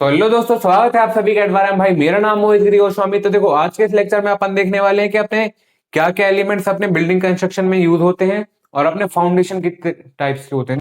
तो हेलो दोस्तों, स्वागत है आप सभी का एडवार भाई। मेरा नाम मोहित गिरी गोस्वामी। तो देखो, आज के इस लेक्चर में अपन देखने वाले हैं कि अपने क्या क्या एलिमेंट्स अपने बिल्डिंग कंस्ट्रक्शन में यूज होते हैं और अपने फाउंडेशन कितने टाइप्स के होते हैं।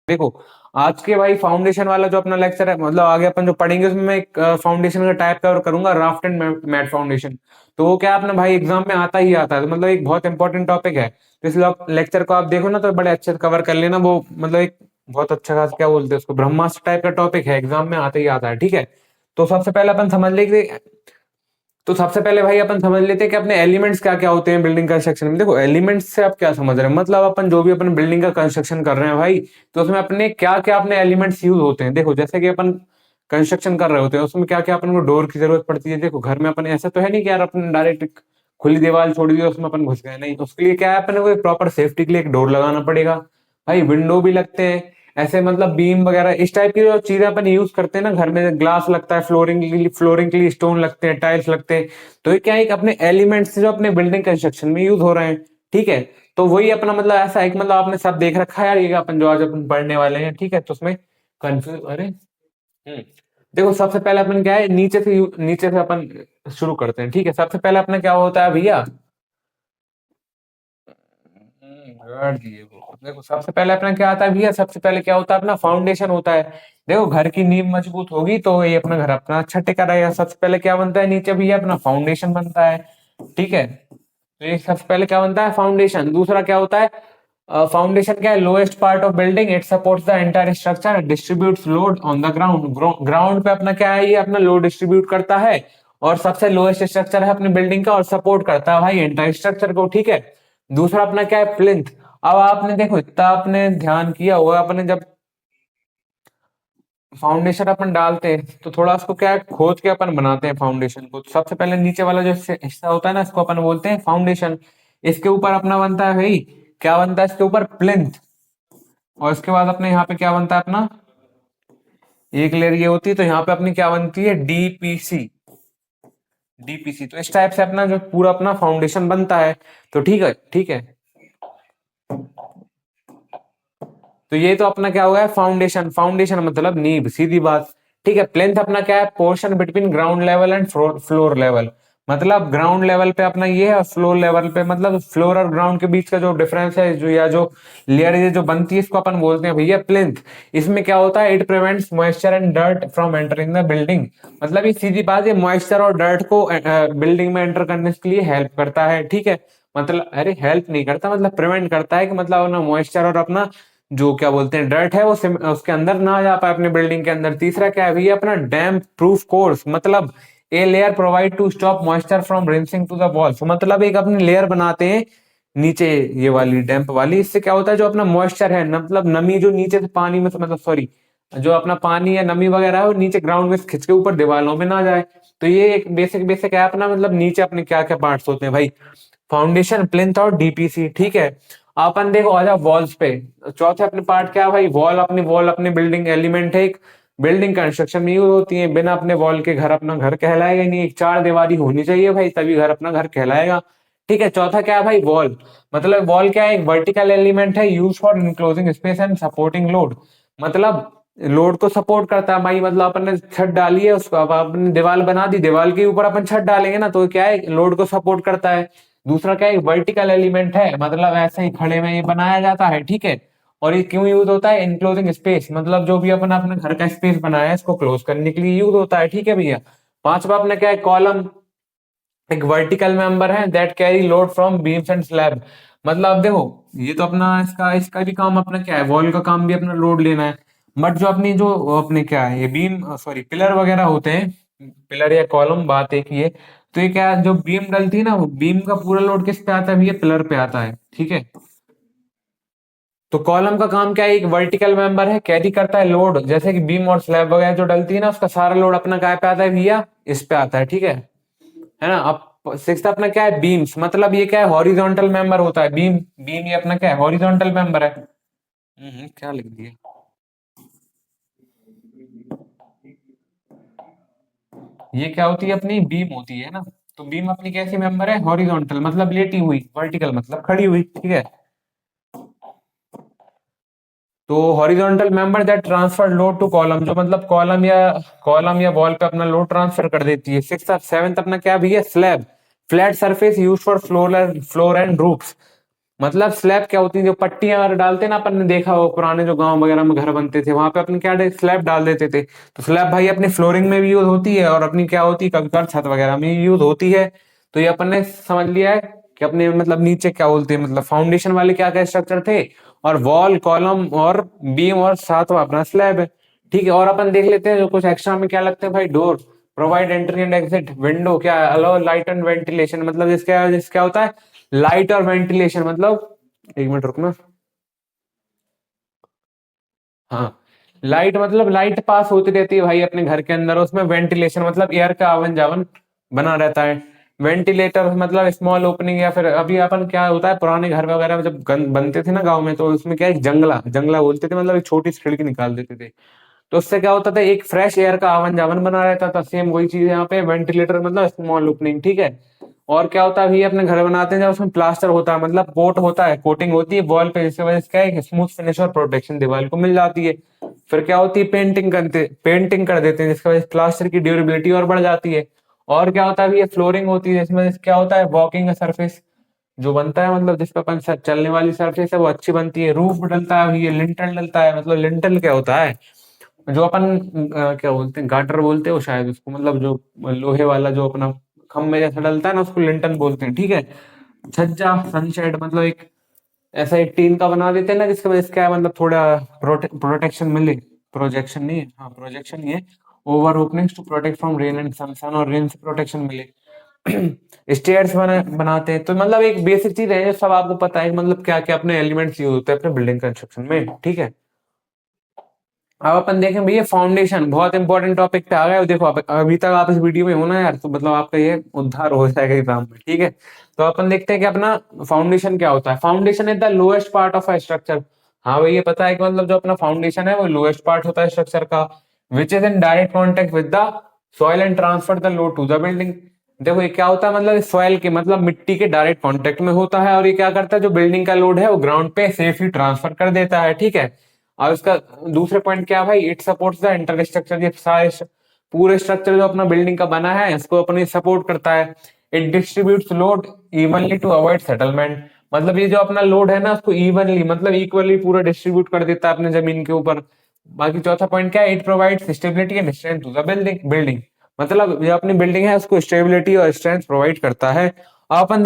देखो, आज के भाई फाउंडेशन वाला जो अपना लेक्चर है, मतलब आगे अपन जो पढ़ेंगे उसमें मैं एक फाउंडेशन का टाइप कवर करूंगा, राफ्ट एंड मैट फाउंडेशन। तो वो क्या अपना भाई एग्जाम में आता ही आता है, तो मतलब एक बहुत इंपॉर्टेंट टॉपिक है। तो इस लेक्चर को आप देखो ना तो बड़े अच्छे से कवर कर लेना। वो मतलब एक बहुत अच्छा खास क्या बोलते हैं उसको, ब्रह्मास्त्र टाइप का टॉपिक है, एग्जाम में आता ही आता है। ठीक है, तो सबसे पहले अपन समझ लेंगे। तो सबसे पहले भाई अपन समझ लेते हैं कि अपने एलिमेंट्स क्या क्या होते हैं बिल्डिंग कंस्ट्रक्शन में। देखो, एलिमेंट्स से आप क्या समझ रहे हैं, मतलब अपन जो भी अपन बिल्डिंग का कंस्ट्रक्शन कर रहे हैं भाई, तो उसमें अपने क्या क्या अपने एलिमेंट्स यूज होते हैं। देखो, जैसे कि अपन कंस्ट्रक्शन कर रहे होते हैं उसमें क्या क्या अपन को डोर की जरूरत पड़ती है। देखो, घर में अपन ऐसा तो है नहीं कि यार अपन डायरेक्ट खुली दीवार छोड़ दी उसमें अपन घुस गए, नहीं। उसके लिए क्या है, अपन को प्रॉपर सेफ्टी के लिए एक डोर लगाना पड़ेगा भाई। विंडो भी लगते हैं ऐसे, मतलब बीम वगैरह इस टाइप की जो चीजें अपन यूज करते हैं ना घर में। ग्लास लगता है, फ्लोरिंग के लिए स्टोन लगते हैं, टाइल्स लगते हैं। तो ये क्या है, एक अपने एलिमेंट्स जो अपने बिल्डिंग कंस्ट्रक्शन में यूज हो रहे हैं। ठीक है, तो वही अपना मतलब ऐसा है कि मतलब आपने सब देख रखा है यार, ये अपन जो आज अपन पढ़ने वाले हैं। ठीक है, तो उसमें कंफ्यूज अरे देखो, सबसे पहले अपन क्या है, नीचे से अपन शुरू करते हैं। ठीक है, सबसे पहले अपना क्या होता है भैया। गाड़ दिए वो। देखो, सबसे पहले अपना क्या आता है भैया, सबसे पहले क्या होता है अपना फाउंडेशन होता है। देखो, घर की नींव मजबूत होगी तो ये अपना घर अपना अच्छा टिका रहेगा। सबसे पहले क्या बनता है नीचे भैया, अपना फाउंडेशन बनता है। ठीक है, तो ये सबसे पहले क्या बनता है, फाउंडेशन। दूसरा क्या होता है, फाउंडेशन क्या है, lowest part of building, it supports the entire structure, distributes load on the ground. Ground पे अपना क्या है, ये अपना लोड डिस्ट्रीब्यूट करता है और सबसे लोएस्ट स्ट्रक्चर है अपनी बिल्डिंग का और सपोर्ट करता है भाई एंटायर स्ट्रक्चर को। ठीक है, दूसरा अपना क्या है, प्लिंथ। अब आपने देखो, इतना आपने ध्यान किया होगा, अपने जब फाउंडेशन अपन डालते हैं तो थोड़ा उसको क्या है, खोद के अपन बनाते हैं फाउंडेशन को। तो सबसे पहले नीचे वाला जो हिस्सा होता है ना, इसको अपन बोलते हैं फाउंडेशन। इसके ऊपर अपना बनता है भाई, क्या बनता है इसके ऊपर, प्लिंथ। और इसके बाद अपने यहाँ पे क्या बनता है अपना, एक लेयर ये होती है, तो यहाँ पे अपनी क्या बनती है, डीपीसी। डीपीसी, तो इस टाइप से अपना जो पूरा अपना फाउंडेशन बनता है। तो ठीक है, ठीक है। तो ये तो अपना क्या होगा, फाउंडेशन। फाउंडेशन मतलब नींव, सीधी बात। ठीक है, प्लेन्थ अपना क्या है, portion between ground level and floor level. मतलब ग्राउंड लेवल पे अपना ये है और फ्लोर लेवल पे, मतलब फ्लोर और ग्राउंड के बीच का जो डिफरेंस है, जो या जो लेयर ये जो बनती है, इसको अपन बोलते हैं भैया प्लिंथ। इसमें क्या होता है, it prevents moisture and dirt from entering the building. मतलब ये सीधी बात, ये मॉइस्चर और डर्ट को बिल्डिंग में एंटर करने के लिए हेल्प करता है। ठीक है, मतलब अरे हेल्प नहीं करता, मतलब प्रिवेंट करता है कि मतलब अपना मॉइस्चर और अपना जो क्या बोलते हैं डर्ट है वो उसके अंदर ना जा पाए अपने बिल्डिंग के अंदर। तीसरा क्या है भैया, अपना डैम्प प्रूफ कोर्स। मतलब a layer provide to stop moisture from rising to the walls. मतलब एक अपनी लेयर बनाते हैं नीचे, ये वाली डैम्प वाली। इससे क्या होता है, जो अपना मॉइस्चर है, मतलब नमी जो नीचे से पानी में से, मतलब सॉरी, जो अपना पानी या नमी वगैरह है वो नीचे ग्राउंड में से खिंच के ऊपर दीवारों में ना जाए। तो ये एक बेसिक बेसिक है अपना, मतलब नीचे अपने क्या क्या पार्ट्स होते हैं भाई, फाउंडेशन, प्लिंथ और डीपीसी। ठीक है, अपन देखो आ जाओ वॉल्स पे। चौथे अपने पार्ट क्या है भाई, वॉल अपनी बिल्डिंग एलिमेंट है, एक बिल्डिंग कंस्ट्रक्शन में यूज होती है। बिना अपने वॉल के घर अपना घर कहलाएगा ही नहीं, एक चार दीवारी होनी चाहिए भाई, तभी घर अपना घर कहलाएगा। ठीक है, चौथा क्या है भाई, वॉल। मतलब वॉल क्या है, एक वर्टिकल एलिमेंट है, use for enclosing space and supporting load. मतलब लोड को सपोर्ट करता है भाई। मतलब अपन ने छत डाली है, उसको अब आपने दीवार बना दी, दीवार के ऊपर अपन छत डालेंगे ना, तो क्या है, लोड को सपोर्ट करता है। दूसरा क्या है, वर्टिकल एलिमेंट है, मतलब ऐसे ही खड़े में ये बनाया जाता है। ठीक है, और ये क्यों यूज होता है, इनक्लोजिंग स्पेस, मतलब जो भी अपन अपने घर का स्पेस बनाया है इसको क्लोज करने के लिए यूज होता है। ठीक है भैया। पांचवा अपना क्या है, कॉलम। एक वर्टिकल मेंबर है that carry load from beams and slab. मतलब अब देखो, ये तो अपना इसका इसका भी काम अपना क्या है, वॉल का काम भी अपना लोड लेना है। बट जो अपनी जो अपने क्या है, ये बीम सॉरी पिलर वगैरह होते हैं, पिलर या कॉलम, बात एक ये। तो ये क्या है, जो बीम डलती है ना, वो बीम का पूरा लोड किस पे आता है भैया, पिलर पे आता है। ठीक है, तो कॉलम का काम क्या है, एक वर्टिकल मेंबर है, कैरी करता है लोड, जैसे कि बीम और स्लैब वगैरह जो डलती है ना, उसका सारा लोड अपना काय पे आता है भैया, इस पे आता है। ठीक है ना। अब सिक्स अपना क्या है, बीम्स। मतलब ये क्या है, हॉरिजॉन्टल मेंबर होता है बीम। बीम ये अपना क्या है, हॉरिजॉन्टल मेंबर है। क्या लिख दिया, ये क्या होती है, अपनी बीम होती है ना। तो बीम अपनी कैसी मेंबर है, हॉरिजॉन्टल मतलब लेटी हुई, वर्टिकल मतलब खड़ी हुई। ठीक है, तो horizontal member that transfer load to column, जो मतलब कॉलम या वॉल पे अपना लोड ट्रांसफर कर देती है। सिक्स सेवेंथ अपना क्या भैया, slab, flat surface use for floor and roofs. मतलब स्लैब क्या होती है, जो पट्टियां अगर डालते हैं ना, अपन ने देखा हो पुराने जो गांव वगैरह में घर बनते थे, वहां पे अपन क्या स्लैब डाल देते थे। तो स्लैब भाई अपनी फ्लोरिंग में भी यूज होती है, और अपनी क्या होती है, कभी कभार छत वगैरह में यूज होती है। तो ये अपन ने समझ लिया है कि अपने मतलब नीचे क्या बोलते हैं, मतलब फाउंडेशन वाले क्या क्या स्ट्रक्चर थे, और वॉल, कॉलम और बीम, और सातवां अपना स्लैब है। ठीक है, और अपन देख लेते हैं जो कुछ एक्स्ट्रा में क्या लगते हैं भाई। Door provide entry and exit, window क्या अलाउ लाइट एंड वेंटिलेशन, मतलब जिसका होता है लाइट और वेंटिलेशन। मतलब एक मिनट रुकना। हाँ, लाइट मतलब लाइट पास होती रहती है भाई अपने घर के अंदर, उसमें वेंटिलेशन मतलब एयर का आवन जावन बना रहता है। वेंटिलेटर मतलब स्मॉल ओपनिंग, या फिर अभी अपन क्या होता है पुराने घर वगैरह में जब बनते थे ना गांव में, तो उसमें क्या एक जंगला जंगला बोलते थे, मतलब एक छोटी सी खिड़की निकाल देते थे। तो उससे क्या होता था, एक फ्रेश एयर का आवन जावन बना रहता था। सेम वही चीज यहाँ पे, वेंटिलेटर मतलब स्मॉल ओपनिंग। ठीक है, और क्या होता है भी अपने घर बनाते हैं जब उसमें प्लास्टर होता है, मतलब कोट होता है, कोटिंग होती है वॉल पे, जिसकी वजह से क्या है स्मूथ फिनिश और प्रोटेक्शन दीवार को मिल जाती है। फिर क्या होती है, पेंटिंग कर देते हैं, जिसकी वजह से प्लास्टर की ड्यूरेबिलिटी और बढ़ जाती है। और क्या होता है, ये फ्लोरिंग होती है, जिसमें क्या होता है वॉकिंग सरफेस जो बनता है, मतलब जिस पे अपन चलने वाली सरफेस है वो अच्छी बनती है। रूफ डलता है, ये लिंटल डलता है। मतलब लिंटल क्या होता है, जो अपन क्या बोलते हैं, गाटर बोलते हैं वो शायद उसको, मतलब जो लोहे वाला जो अपना खम्भे जैसा डलता है ना, उसको लिंटल बोलते हैं। ठीक है, छज्जा सनशेड मतलब एक ऐसा एक टीन का बना देते हैं ना, जिसकी वजह से क्या है, मतलब थोड़ा प्रोटेक्शन मिले। प्रोजेक्शन नहीं है, हाँ प्रोजेक्शन ही है। Over openings to protect from rain and sun और रेन से प्रोटेक्शन मिले। स्टेयर्स बनाते हैं। तो मतलब एक बेसिक चीज है, जो सब आपको पता है, मतलब क्या क्या अपने एलिमेंट्स यूज होते हैं अपने बिल्डिंग कंस्ट्रक्शन में। ठीक है, अब अपन देखें भैया फाउंडेशन, बहुत इंपॉर्टेंट टॉपिक पे आ गए। देखो अभी तक आप इस वीडियो में हो ना यार, तो मतलब आपका ये उद्धार हो जाएगा एग्जाम में। ठीक है, तो अपन देखते हैं कि अपना फाउंडेशन क्या होता है। Foundation is the lowest part of a structure. हाँ भाई, ये पता है कि मतलब जो अपना फाउंडेशन है वो लोएस्ट पार्ट होता है स्ट्रक्चर का, which is in direct contact with the soil and transfer the load to the building. देखो ये क्या होता है, मतलब सॉइल के मतलब मिट्टी के डायरेक्ट कांटेक्ट में होता है, और ये क्या करता है, जो बिल्डिंग का लोड है वो ग्राउंड पे सेफली ट्रांसफर कर देता है। ठीक है, और इसका दूसरे पॉइंट क्या है भाई, इट सपोर्ट्स द इंटरस्ट्रक्चर। ये सारे पूरे स्ट्रक्चर जो अपना बिल्डिंग का बना है इसको अपने सपोर्ट करता है। It distributes load evenly to avoid settlement. मतलब ये जो अपना लोड है ना, उसको इवनली मतलब इक्वली पूरा डिस्ट्रीब्यूट कर देता है अपने जमीन के ऊपर। बाकी चौथा पॉइंट क्या है, it provides stability and strength to the building. मतलब जो अपनी बिल्डिंग है उसको स्टेबिलिटी और स्ट्रेंथ प्रोवाइड करता है। अब अपन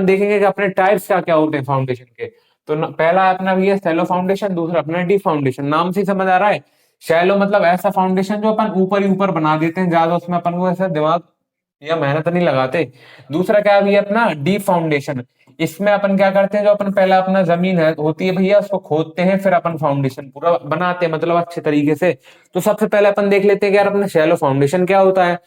देखेंगे कि अपने टाइप्स क्या क्या होते हैं फाउंडेशन के। तो पहला अपना भी है शैलो फाउंडेशन, दूसरा अपना डीप फाउंडेशन। नाम से ही समझ आ रहा है, शैलो मतलब ऐसा फाउंडेशन जो अपन ऊपर ही ऊपर बना देते हैं, ज्यादा उसमें अपन को ऐसा दिमाग या मेहनत नहीं लगाते। दूसरा क्या है अपना डीप फाउंडेशन। इसमें अपन क्या करते हैं, जो अपन पहला अपना जमीन है होती है भैया, उसको खोदते हैं, फिर अपन फाउंडेशन पूरा बनाते हैं मतलब अच्छे तरीके से। तो सबसे पहले अपन देख लेते हैं कि यार अपना शैलो फाउंडेशन क्या होता है।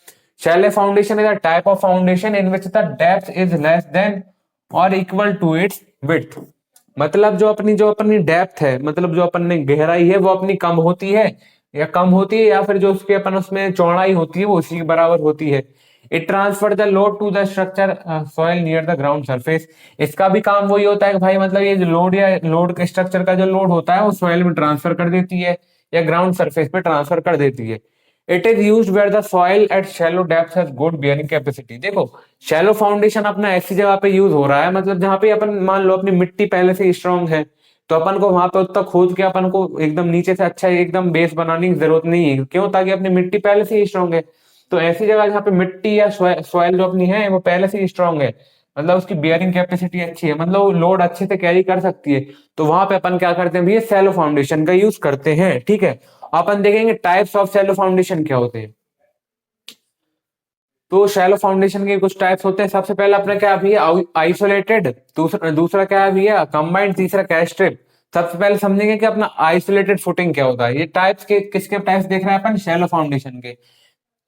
Shallow foundation is a type of foundation in which the depth is less than और इक्वल टू इट्स विड्थ। मतलब जो अपनी डेप्थ है, मतलब जो अपन ने गहराई है वो अपनी कम होती है, या फिर जो उसके अपन उसमें चौड़ाई होती है वो उसी के बराबर होती है। It transfer the load to the structure soil near the ground surface. इसका भी काम वही होता है कि भाई मतलब ये जो लोड या लोड के स्ट्रक्चर का जो लोड होता है वो सॉइल में ट्रांसफर कर देती है, या ग्राउंड सरफेस पे ट्रांसफर कर देती है। It is use where the soil at shallow depth has good bearing capacity. देखो शैलो फाउंडेशन अपना ऐसी जगह पे यूज हो रहा है, मतलब जहां पे अपन मान लो अपनी मिट्टी पहले से स्ट्रांग है, तो अपन को वहां पे उतना खोद के अपन को एकदम नीचे से अच्छा एकदम बेस बनाने की जरूरत नहीं है। क्यों? ताकि अपनी मिट्टी पहले से ही स्ट्रांग है। तो ऐसी जगह जहाँ पे मिट्टी या सॉइल जो अपनी है वो पहले से ही स्ट्रांग है, मतलब उसकी बियरिंग कैपेसिटी अच्छी है, मतलब वो लोड अच्छे से कैरी कर सकती है, तो वहां पे अपन क्या करते हैं भैया, सैलो फाउंडेशन का यूज करते हैं। ठीक है, अपन देखेंगे टाइप्स ऑफ शैलो फाउंडेशन क्या होते हैं। तो शैलो फाउंडेशन के कुछ टाइप्स होते हैं। सबसे पहला अपना क्या अभी आइसोलेटेड, दूसरा दूसरा क्या है भैया कंबाइंड, तीसरा क्या स्ट्रिप। सबसे पहले समझेंगे कि अपना आइसोलेटेड फुटिंग क्या होता है। ये टाइप्स के किसके टाइप्स देख रहे हैं अपन, शैलो फाउंडेशन के।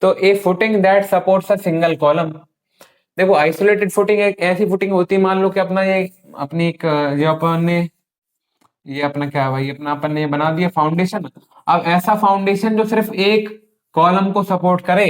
तो a footing that supports a single column. देखो आइसोलेटेड फुटिंग एक ऐसी फुटिंग होती है, मान लो कि अपना ये अपनी एक जो अपन ने ये अपना क्या है भाई, अपना अपन ने बना दिया फाउंडेशन। अब ऐसा फाउंडेशन जो सिर्फ एक कॉलम को सपोर्ट करे,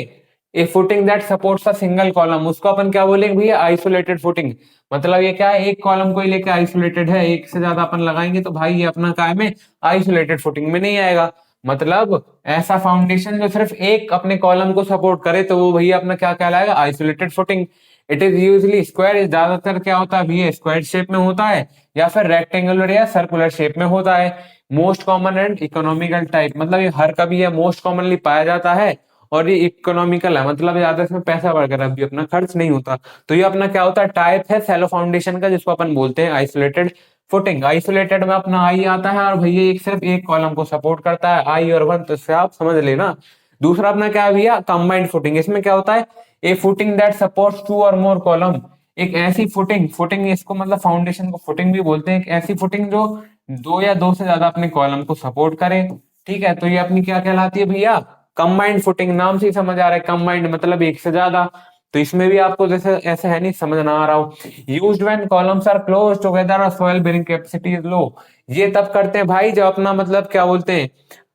a footing that supports a single column, उसको अपन क्या बोलेंगे भैया, आइसोलेटेड फुटिंग। मतलब ये क्या है, एक कॉलम को ही लेके आइसोलेटेड है, एक से ज्यादा अपन लगाएंगे तो भाई ये अपना काय में आइसोलेटेड फुटिंग में नहीं आएगा। मतलब ऐसा फाउंडेशन जो सिर्फ एक अपने कॉलम को सपोर्ट करे तो वो भैया अपना क्या कहलाएगा, isolated footing. It is usually square, ज्यादातर क्या होता है भैया, स्क्वायर शेप में होता है या फिर रेक्टेंगुलर या सर्कुलर शेप में होता है। Most common and economical type, मतलब ये हर कभी ये मोस्ट कॉमनली पाया जाता है और ये इकोनॉमिकल है, मतलब ज्यादा इसमें पैसा वगैरह भी अपना खर्च नहीं होता। तो ये अपना क्या होता है, टाइप है सैलो फाउंडेशन का, जिसको अपन बोलते हैं आइसोलेटेड फुटिंग। आइसोलेटेड में अपना आई आता है और भैया एक सिर्फ एक कॉलम को सपोर्ट करता है, आई और वन, तो इससे आप समझ लेना। दूसरा अपना क्या है भैया, कंबाइंड फुटिंग। इसमें क्या होता है, ए फुटिंग दैट सपोर्ट्स टू और मोर कॉलम। एक ऐसी फुटिंग, फुटिंग इसको मतलब फाउंडेशन को फुटिंग भी बोलते हैं, एक ऐसी फुटिंग जो दो या दो से ज्यादा अपने कॉलम को सपोर्ट करे। ठीक है, तो ये अपनी क्या कहलाती है भैया, कंबाइंड फुटिंग। नाम से ही समझ आ रहा है, कंबाइंड मतलब एक से ज्यादा। तो इसमें भी आपको जैसे ऐसे है नहीं, समझ ना आ रहा हो। Used when columns are close together और soil bearing capacity is low. ये तब करते हैं भाई जब अपना मतलब क्या बोलते हैं,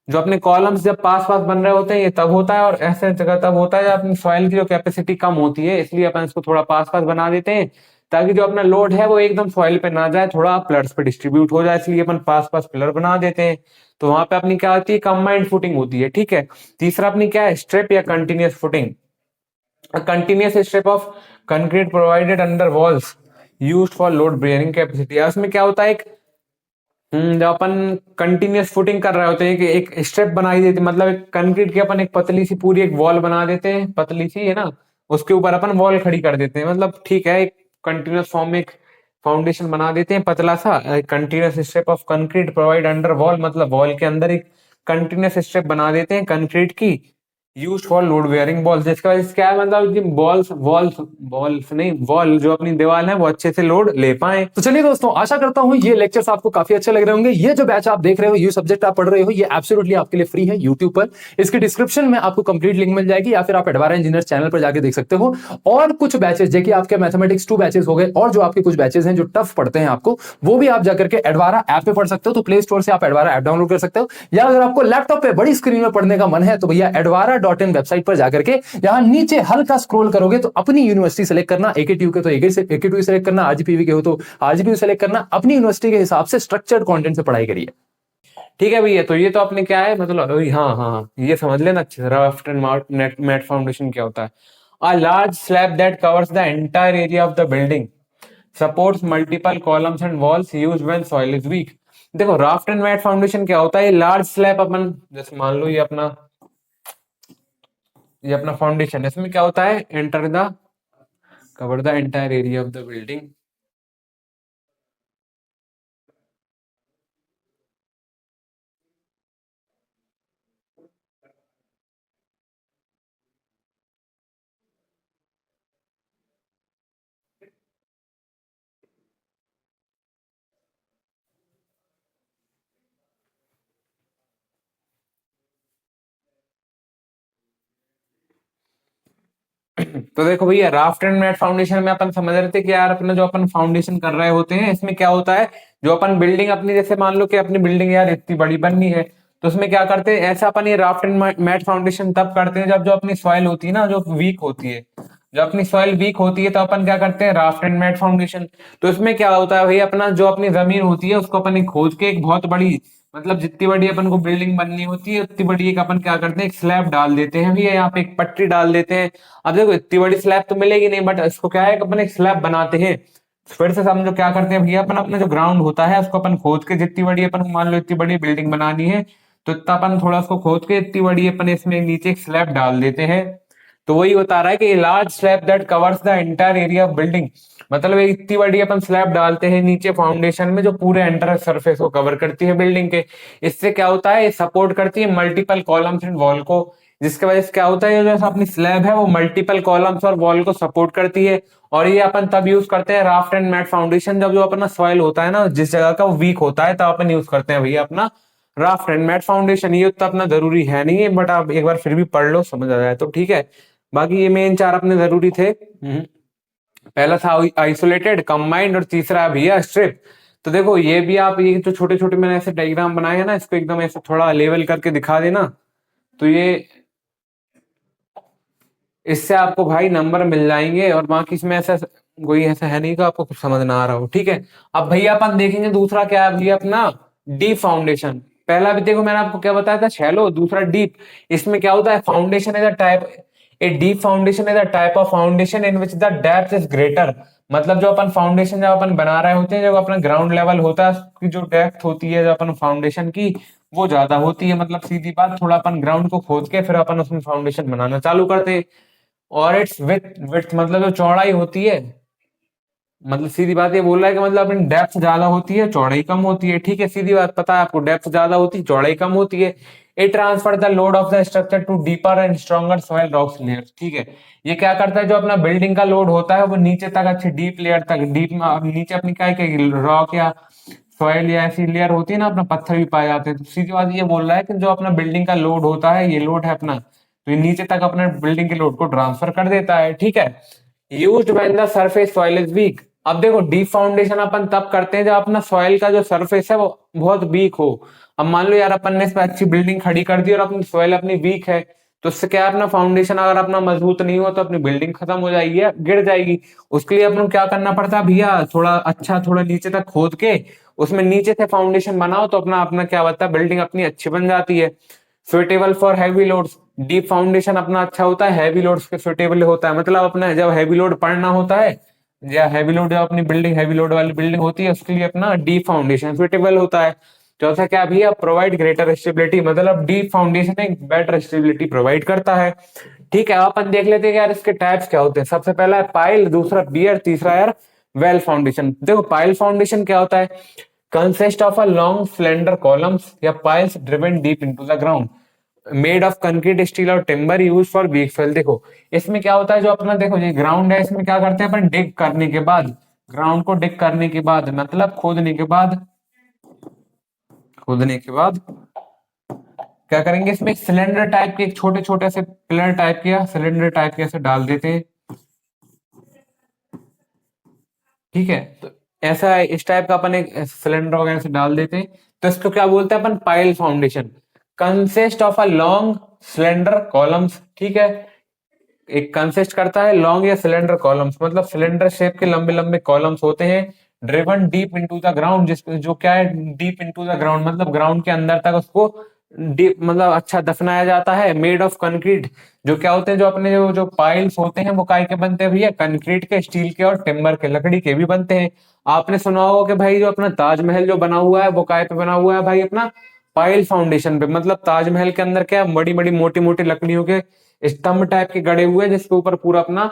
जो अपने कॉलम्स जब पास पास बन रहे होते हैं ये तब होता है, और ऐसे जगह तब होता है जब अपनी सॉइल की जो कैपेसिटी कम होती है, इसलिए अपन इसको थोड़ा पास पास बना देते हैं ताकि जो अपना लोड है वो एकदम सॉइल पे ना जाए, थोड़ा पिलर्स पे डिस्ट्रीब्यूट हो जाए, इसलिए अपन पास पास पिलर बना देते हैं। तो वहां पे अपनी क्या होती है, कंबाइंड फुटिंग होती है। ठीक है, तीसरा अपनी क्या है, स्ट्रिप या continuous footing. A continuous strip of concrete provided under walls used for load bearing capacity। उसमें क्या होता है, एक जब अपन कंटिन्यूअस फुटिंग कर रहे होते हैं कि एक स्टेप बनाई देती, मतलब एक कंक्रीट की अपन एक पतली सी पूरी एक वॉल बना देते हैं, पतली सी है ना, उसके ऊपर अपन वॉल खड़ी कर देते हैं। मतलब ठीक है, एक कंटिन्यूअस फॉर्म में एक फाउंडेशन बना देते हैं पतला सा। Continuous step of concrete provide under wall, मतलब वॉल के अंदर एक कंटिन्यूअस स्टेप बना देते हैं कंक्रीट की, use for load bearing balls. जिसका वजह से क्या है, मतलब कि बॉल्स वॉल्स बॉल्स नहीं वॉल जो अपनी दीवार है वो अच्छे से लोड ले पाए। तो चलिए दोस्तों, आशा करता हूं ये लेक्चर्स आपको काफी अच्छे लग रहे होंगे। ये जो बैच आप देख रहे हो, ये सब्जेक्ट आप पढ़ रहे हो, ये एब्सोल्युटली आपके लिए फ्री है यूट्यूब पर। इसके डिस्क्रिप्शन में आपको कंप्लीट लिंक मिल जाएगी, या फिर आप एडवारा इंजीनियर चैनल पर जाके देख सकते हो। और कुछ बैचेस जो कि आपके मैथमेटिक्स 2 बैचेस हो गए, और जो आपके कुछ बैचेस हैं जो टफ पढ़ते हैं आपको, वो भी आप जाकर के एडवारा ऐप पे पढ़ सकते हो। तो प्ले स्टोर से आप एडवारा ऐप डाउनलोड कर सकते हो, या अगर आपको लैपटॉप पे बड़ी स्क्रीन में पढ़ने का मन है तो भैया advara.in वेबसाइट पर जाकर के यहां नीचे हल्का स्क्रॉल करोगे तो अपनी यूनिवर्सिटी सेलेक्ट करना, एकेटीयू के तो एकेटीयू सेलेक्ट करना, आरजीपीवी के हो तो आरजीपीवी सेलेक्ट करना, अपनी यूनिवर्सिटी के हिसाब से स्ट्रक्चर्ड कंटेंट से पढ़ाई करिए। ठीक है भैया, तो ये तो आपने क्या है मतलब हाँ हाँ हाँ, ये समझ लेना अच्छे से, राफ्ट एंड मैट फाउंडेशन क्या होता है। A large slab that covers the entire area of the building supports multiple columns and walls used when soil is weak. देखो राफ्ट एंड मैट फाउंडेशन क्या होता है, लार्ज स्लैब अपन जैसे मान लो ये अपना फाउंडेशन है, इसमें क्या होता है, enter the cover the entire area of the building. तो देखो भैया, राफ्ट एंड मैट फाउंडेशन में अपन समझ रहे थे कि यार अपना जो अपन फाउंडेशन कर रहे होते हैं इसमें क्या होता है, जो अपन बिल्डिंग अपनी जैसे मान लो कि अपनी बिल्डिंग यार इतनी बड़ी बननी है, तो उसमें क्या करते हैं, ऐसा अपन ये राफ्ट एंड मैट फाउंडेशन तब करते हैं जब जो अपनी सॉइल होती है ना जो वीक होती है, जब अपनी सॉइल वीक होती है तो अपन क्या करते हैं, राफ्ट एंड मैट फाउंडेशन। तो इसमें क्या होता है भाई, अपना जो अपनी जमीन होती है उसको अपन एक खोद के एक बहुत बड़ी, मतलब जितनी बड़ी अपन को बिल्डिंग बननी होती है उतनी बड़ी एक अपन क्या करते हैं, एक स्लैब डाल देते हैं भैया, यहाँ पे एक पट्टी डाल देते हैं। अब देखो इतनी बड़ी स्लैब तो मिलेगी नहीं, बट इसको क्या है कि अपन एक स्लैब बनाते हैं। फिर से समझो क्या करते हैं भैया, अपन अपना जो ग्राउंड होता है उसको अपन खोद के, जितनी बड़ी अपन को मान लो इतनी बड़ी बिल्डिंग बनानी है, तो इतना अपन थोड़ा उसको खोद के इतनी बड़ी अपन इसमें नीचे एक स्लैब डाल देते हैं। तो वही बता रहा है कि large slab that covers the entire area of building, मतलब एक इतनी बड़ी अपन स्लैब डालते हैं नीचे फाउंडेशन में जो पूरे एंटर सरफेस को कवर करती है बिल्डिंग के। इससे क्या होता है, सपोर्ट करती है मल्टीपल कॉलम्स एंड वॉल को, जिसके वजह से क्या होता है, जो अपनी स्लैब है वो मल्टीपल कॉलम्स और वॉल को सपोर्ट करती है। और ये अपन तब यूज करते हैं राफ्ट एंड मैट फाउंडेशन, जब जो अपना सॉइल होता है ना जिस जगह का वो वीक होता है, तब अपन यूज करते हैं भैया अपना राफ्ट एंड मैट फाउंडेशन। ये उतना अपना जरूरी है नहीं है, बट आप एक बार फिर भी पढ़ लो, समझ आ जाए तो ठीक है। बाकी ये मेन चार अपने जरूरी थे। पहला था आइसोलेटेड, कंबाइंड, और तीसरा भी है स्ट्रिप। तो देखो ये भी आप, ये जो छोटे छोटे मैंने ऐसे डायग्राम बनाए हैं ना, इसको एकदम ऐसे थोड़ा लेवल करके दिखा देना, तो ये इससे आपको भाई नंबर मिल जाएंगे, और बाकी इसमें ऐसा कोई ऐसा है नहीं कि आपको कुछ समझ ना आ रहा हो, ठीक है। अब भैया अपन देखेंगे दूसरा क्या है भैया अपना, डीप फाउंडेशन। पहला भी देखो मैंने आपको क्या बताया था, शैलो, दूसरा डीप। इसमें क्या होता है, foundation is a type, a deep foundation is a type of foundation in which the depth is greater. मतलब जो अपन फाउंडेशन जब अपन बना रहे होते हैं, जब अपना ग्राउंड लेवल होता है, उसकी जो डेप्थ होती है जो अपन फाउंडेशन की, वो ज्यादा होती है। मतलब सीधी बात, थोड़ा अपन ग्राउंड को खोद के फिर अपन उसमें फाउंडेशन बनाना चालू करते हैं। और इट्स विथ मतलब जो चौड़ाई होती है, मतलब सीधी बात ये बोल रहा है कि मतलब अपनी डेप्थ ज्यादा होती है, चौड़ाई कम होती है, ठीक है। सीधी बात, पता है आपको, डेप्थ ज्यादा होती है, चौड़ाई कम होती है। It transfer the load of the structure to deeper and stronger soil rocks layer, ठीक है। ये क्या करता है, जो अपना बिल्डिंग का लोड होता है वो नीचे तक, अच्छी डीप लेयर तक, डीप में अब नीचे अपनी क्या रॉक या सॉइल या ऐसी लेयर होती है ना, अपना पत्थर भी पाए जाते हैं। तो सीधी बात ये बोल रहा है कि जो अपना बिल्डिंग का लोड होता है, ये लोड है अपना, तो ये नीचे तक अपने बिल्डिंग के लोड को ट्रांसफर कर देता है, ठीक है। Used when the surface soil is weak. अब देखो, डीप फाउंडेशन अपन तब करते हैं जब अपना सॉइल का जो सरफेस है वो बहुत वीक हो। अब मान लो यार अपन ने इस पे अच्छी बिल्डिंग खड़ी कर दी और अपनी सॉइल अपनी वीक है, तो उससे क्या है, अपना फाउंडेशन अगर अपना मजबूत नहीं हो तो अपनी बिल्डिंग खत्म हो जाएगी या गिर जाएगी। उसके लिए अपन को क्या करना पड़ता है भैया, थोड़ा अच्छा, थोड़ा नीचे तक खोद के उसमें नीचे से फाउंडेशन बनाओ, तो अपना अपना क्या होता है, बिल्डिंग अपनी अच्छी बन जाती है। Suitable for heavy loads. Deep foundation अपना अच्छा होता है, हैवी लोड्स के सुइटेबल होता है। मतलब अपना जब हैवी लोड पड़ना होता है, या हैवी लोड, जब अपनी बिल्डिंग हैवी लोड वाली बिल्डिंग होती है, उसके लिए अपना डीप फाउंडेशन सुइटेबल होता है। चौथा क्या भैया, प्रोवाइड ग्रेटर स्टेबिलिटी। मतलब डीप फाउंडेशन एक बेटर स्टेबिलिटी प्रोवाइड करता है, ठीक है। अब अपन देख लेते हैं कि यार इसके टाइप्स क्या होते हैं। सबसे पहला है पाइल, दूसरा बियर, तीसरा यार वेल फाउंडेशन। देखो पाइल फाउंडेशन क्या होता है, consist of a long slender columns या piles driven deep into the ground, made of concrete, steel और timber, use for weak soil. देखो इसमें क्या होता है, जो अपना देखो ये ग्राउंड है, इसमें क्या करते हैं अपन, डिग करने के बाद, ग्राउंड को डिग करने के बाद, मतलब खोदने के बाद, खोदने के बाद क्या करेंगे, इसमें एक सिलेंडर टाइप के, एक छोटे छोटे से पिलर टाइप के या सिलेंडर टाइप के ऐसे डाल देते हैं, ठीक है। तो ऐसा है, इस टाइप का अपन एक सिलेंडर वगैरह से डाल देते हैं। तो इसको क्या बोलते हैं अपन, pile foundation. Consist of a long slender columns, ठीक है। एक कंसिस्ट करता है लॉन्ग या सिलेंडर कॉलम्स, मतलब सिलेंडर शेप के लंबे लंबे कॉलम्स होते हैं, driven deep into the ground, जिस जो क्या है, डीप इनटू द ग्राउंड, मतलब ग्राउंड के अंदर तक उसको डीप, मतलब अच्छा दफनाया जाता है। मेड ऑफ कंक्रीट, जो क्या होते हैं, जो अपने जो पाइल्स होते हैं वो काय के बनते हैं भैया, कंक्रीट के, स्टील के और टिम्बर के, लकड़ी के भी बनते हैं। आपने सुना होगा कि भाई जो अपना ताजमहल जो बना हुआ है वो काय पे बना हुआ है भाई, अपना पाइल फाउंडेशन पे। मतलब ताजमहल के अंदर क्या, बड़ी बड़ी मोटी मोटी लकड़ियों के स्तंभ टाइप के गड़े हुए हैं, जिसके ऊपर पूरा अपना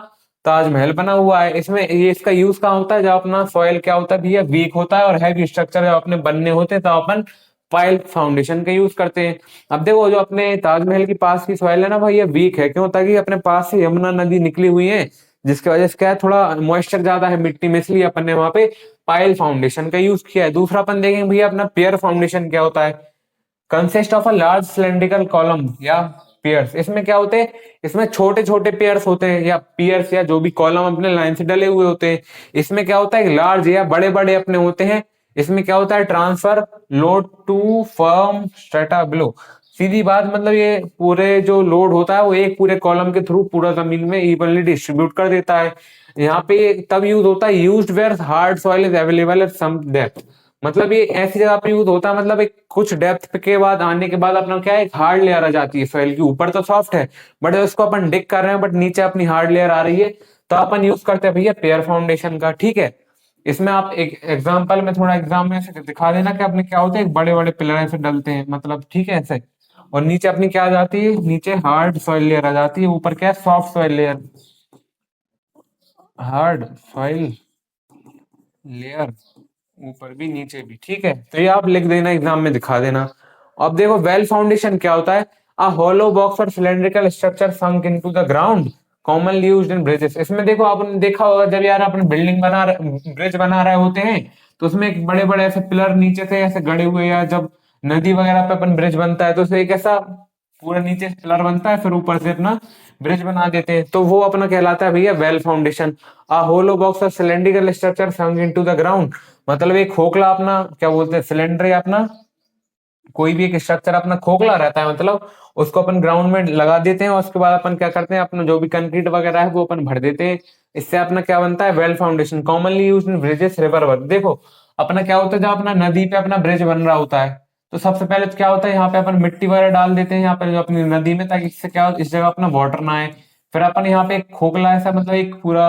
ताजमहल बना हुआ है। इसमें ये इसका यूज कहाँ होता है, जब अपना सॉइल क्या होता है भैया, वीक होता है और हैवी स्ट्रक्चर जब अपने बनने होते हैं, तो अपन पाइल फाउंडेशन का यूज करते हैं। अब देखो जो अपने ताजमहल के पास की सॉइल है ना भाई, ये वीक है, क्यों, ताकि अपने पास से यमुना नदी निकली हुई है, जिसकी वजह से क्या है, थोड़ा मॉइस्चर ज्यादा है मिट्टी में, इसलिए अपन ने वहां पे पाइल फाउंडेशन का यूज किया है। दूसरा अपन देखेंगे भैया अपना पियर फाउंडेशन क्या होता है, consist of a large cylindrical column या पियर्स। इसमें क्या होते हैं, इसमें छोटे छोटे पियर्स होते हैं या पियर्स, या जो भी कॉलम अपने लाइन से डले हुए होते हैं। इसमें क्या होता है, लार्ज या बड़े बड़े अपने होते हैं। इसमें क्या होता है, transfer load to firm strata below. सीधी बात, मतलब ये पूरे जो लोड होता है वो एक पूरे कॉलम के थ्रू पूरा जमीन में इवनली डिस्ट्रीब्यूट कर देता है। यहाँ पे तब यूज होता है, used where hard soil is available at some depth. मतलब ये ऐसी जगह पे यूज होता है, मतलब एक कुछ डेप्थ के बाद आने के बाद अपना क्या है, एक हार्ड लेयर आ जाती है सॉइल की, ऊपर तो सॉफ्ट है, बट उसको अपन डिग कर रहे हैं, बट नीचे अपनी हार्ड लेयर आ रही है, तो अपन यूज करते हैं भैया पेयर फाउंडेशन का, ठीक है। इसमें आप एक एग्जांपल में, थोड़ा एग्जाम में ऐसे दिखा देना कि अपने क्या होते हैं, एक बड़े बड़े पिलर ऐसे डलते हैं, मतलब ठीक है ऐसे, और नीचे अपनी क्या आ जाती है, नीचे हार्ड सॉइल लेयर आ जाती है, ऊपर क्या है, soft soil layer, hard soil layer, ऊपर भी नीचे भी, ठीक है। तो ये आप लिख देना, एग्जाम में दिखा देना। अब देखो वेल फाउंडेशन क्या होता है, अ होलो बॉक्स और cylindrical structure sunk into the ground, commonly used in bridges. इसमें देखो आपने देखा होगा, जब यार अपन बिल्डिंग बना रहे, ब्रिज बना रहे होते हैं, तो उसमें एक बड़े बड़े ऐसे पिलर नीचे से ऐसे गड़े हुए, या जब नदी वगैरह पे अपन ब्रिज बनता है तो उसे एक ऐसा पूरा नीचे पिलर बनता है, फिर ऊपर से अपना ब्रिज बना देते हैं, तो वो अपना कहलाता है भैया वेल फाउंडेशन। अ होलो बॉक्स और cylindrical structure sunk into the ground, मतलब एक खोखला अपना क्या बोलते हैं, सिलेंडर या अपना कोई भी एक स्ट्रक्चर अपना खोखला रहता है, मतलब उसको अपन ग्राउंड में लगा देते हैं और उसके बाद अपन क्या करते हैं, अपना जो भी कंक्रीट वगैरह है वो अपन भर देते हैं। इससे अपना क्या बनता है, well foundation, commonly used in bridges, river work. देखो अपना क्या होता है, जब अपना नदी पे अपना ब्रिज बन रहा होता है तो सबसे पहले तो क्या होता है, यहाँ पे अपन मिट्टी वगैरह डाल देते हैं यहाँ पे जो अपनी नदी में, ताकि इससे क्या हो, इस जगह अपना वाटर ना आए। फिर अपन यहाँ पे एक खोखला ऐसा, मतलब एक पूरा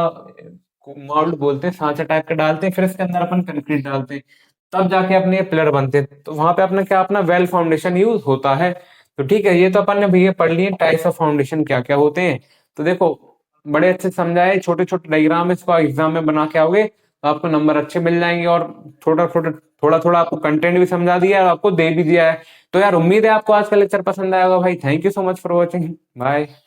मोल्ड बोलते हैं, सांचा टाइप का डालते हैं, फिर इसके अंदर अपन कंक्रीट डालते हैं, तब जाके अपने पिलर बनते हैं। तो वहां पे अपना क्या, अपना वेल फाउंडेशन यूज होता है। तो ठीक है, ये तो अपन ने भैया पढ़ लिए टाइप्स ऑफ फाउंडेशन क्या क्या होते हैं। तो देखो बड़े अच्छे से समझाए, छोटे छोटे डायग्राम इसको एग्जाम में बना के आओगे तो आपको नंबर अच्छे मिल जाएंगे, और थोड़ा थोड़ा आपको कंटेंट भी समझा दिया है, आपको दे भी दिया है। तो यार उम्मीद है आपको आज का लेक्चर पसंद आएगा भाई। Thank you so much for watching, bye.